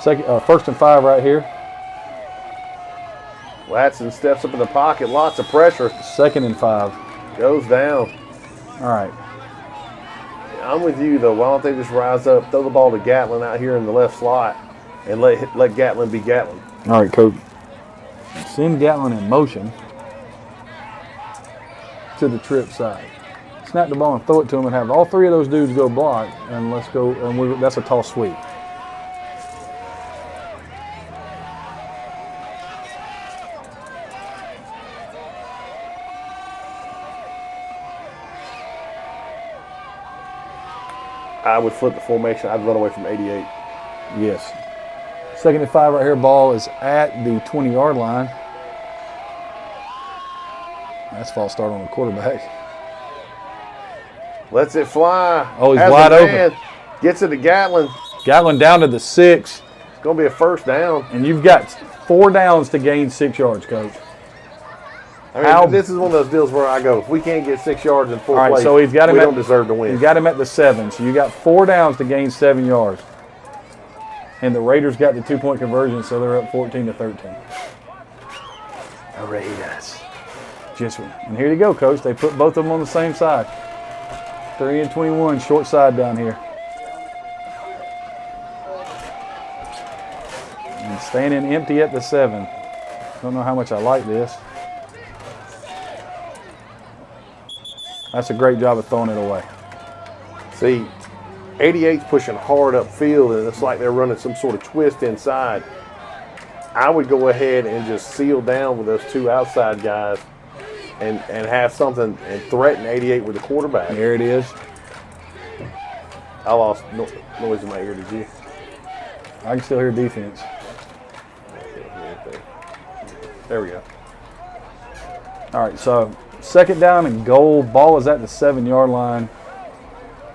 1st and 5 right here. Watson steps up in the pocket, lots of pressure. 2nd and 5. Goes down. All right. I'm with you, though. Why don't they just rise up, throw the ball to Gatlin out here in the left slot, and let Gatlin be Gatlin? All right, Coach. Send Gatlin in motion to the trip side. Snap the ball and throw it to him and have all 3 of those dudes go block, and let's go. And that's a toss sweep. I would flip the formation. I'd run away from 88. Yes. 2nd and 5 right here. Ball is at the 20-yard line. That's false start on the quarterback. Lets it fly. Oh, he's wide open. Gets it to Gatlin. Gatlin down to the 6. It's going to be a 1st down. And you've got 4 downs to gain 6 yards, Coach. I mean, this is one of those deals where I go, if we can't get 6 yards in 4 plays, so he's got him we don't deserve to win. He's got him at the 7. So you got 4 downs to gain 7 yards. And the Raiders got the 2-point conversion, so they're up 14-13. The Raiders. And here you go, Coach. They put both of them on the same side. 3 and 21, short side down here. And standing empty at the 7. Don't know how much I like this. That's a great job of throwing it away. See, 88's pushing hard upfield, and it's like they're running some sort of twist inside. I would go ahead and just seal down with those two outside guys and have something and threaten 88 with the quarterback. There it is. I lost noise in my ear, did you? I can still hear defense. There we go. All right, so 2nd down and goal. Ball is at the 7-yard line.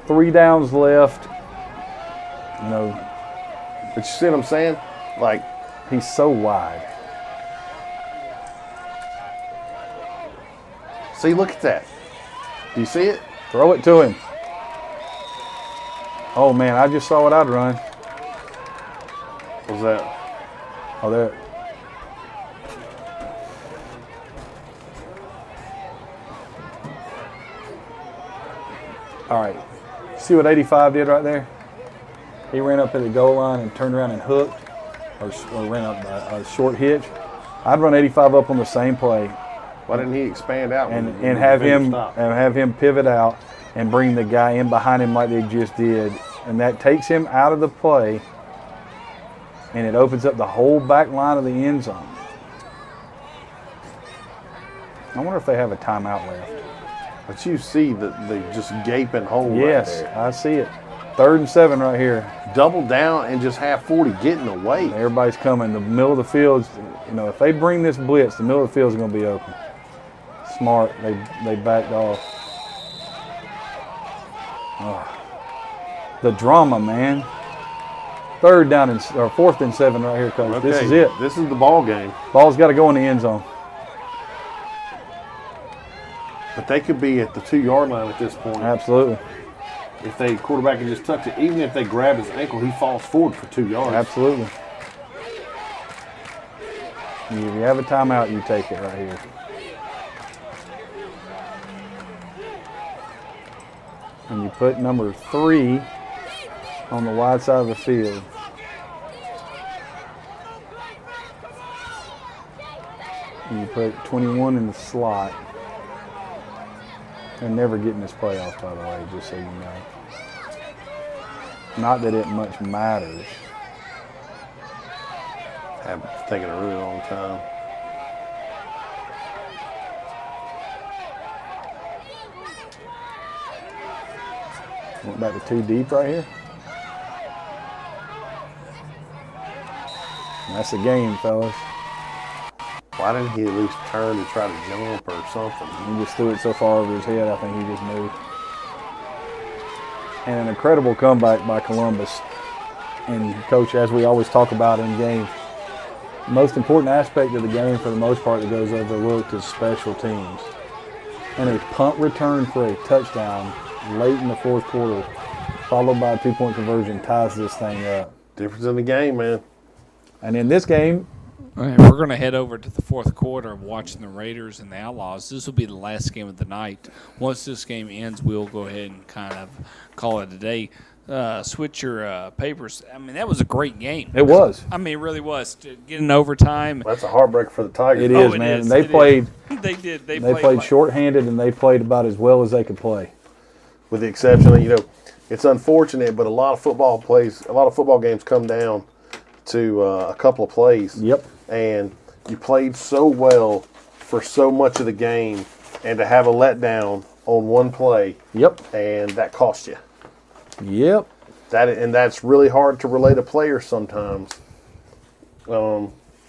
3 downs left. You know, But you see what I'm saying? Like, he's so wide. see, look at that. Do you see it? Throw it to him. Oh, man, I just saw what I'd run. What's that? Oh, there. All right. See what 85 did right there? He ran up at the goal line and turned around and hooked, or ran up a short hitch. I'd run 85 up on the same play Why didn't he expand out and when have the defender him stopped? have him pivot out and bring the guy in behind him like they just did, and that takes him out of the play, and it opens up the whole back line of the end zone. I wonder if they have a timeout left. But you see the just gaping hole Yes, right there. I see it. 3rd and 7 right here. Double down and just have 40 getting away. Everybody's coming. The middle of the field, you know, if they bring this blitz, the middle of the field is going to be open. Smart. They backed off. Oh. The drama, man. 3rd down and or 4th and 7 right here, coach. This is it. This is the ball game. Ball's got to go in the end zone. But they could be at the 2-yard line at this point. Absolutely. If they quarterback can just touch it, even if they grab his ankle, he falls forward for 2 yards. Absolutely. If you have a timeout, you take it right here. And you put number 3 on the wide side of the field. And you put 21 in the slot. They're never getting this playoff, by the way, just so you know. Not that it much matters. Have taken a really long time. Went back to 2 deep right here. And that's the game, fellas. Why didn't he at least turn and try to jump or something? He just threw it so far over his head, I think he just knew. And an incredible comeback by Columbus. And, Coach, as we always talk about in games, the most important aspect of the game for the most part that goes overlooked is special teams. And a punt return for a touchdown late in the 4th quarter, followed by a 2-point conversion, ties this thing up. Difference in the game, man. And in this game, All right, we're going to head over to the 4th quarter of watching the Raiders and the Outlaws. This will be the last game of the night. Once this game ends, we'll go ahead and kind of call it a day. Switch your papers. I mean, that was a great game. it was. I mean, it really was. To get in overtime. That's a heartbreaker for the Tigers. It Oh, is, it man. is. And they It played. is. They did. They They played played like- shorthanded, and they played about as well as they could play. With the exception of, it's unfortunate, but a lot of football games come down to a couple of plays. Yep. And you played so well for so much of the game, and to have a letdown on one play, Yep. and that cost you. Yep. That's really hard to relate to players sometimes.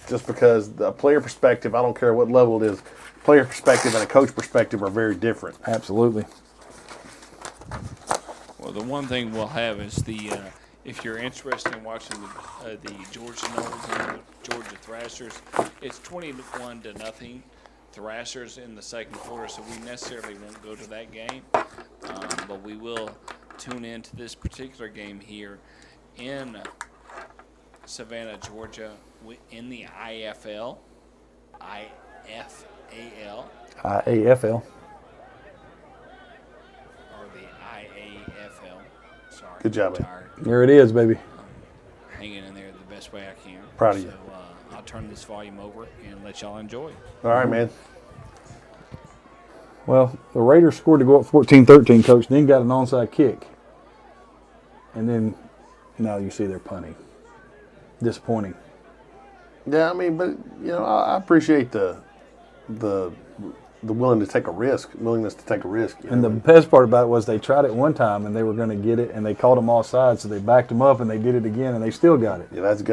Just because the player perspective, I don't care what level it is, player perspective and a coach perspective are very different. Absolutely. Well, the one thing we'll have is if you're interested in watching the Georgia Noles and the Georgia Thrashers, it's 21-0 Thrashers in the 2nd quarter, so we necessarily won't go to that game, but we will tune into this particular game here in Savannah, Georgia, in the IFL, IFAL, IAFL. or the IAFL. Sorry. Good job, I'm man. tired. There it is, baby. Hanging in there the best way I can. Proud of you. So, I'll turn this volume over and let y'all enjoy. All right, man. Well, the Raiders scored to go up 14-13, Coach, then got an onside kick. And then now you see they're punting. Disappointing. Yeah, I mean, but I appreciate the willingness to take a risk. And the best part about it was they tried it one time and they were going to get it, and they called them offside, so they backed them up and they did it again and they still got it. Yeah, that's good.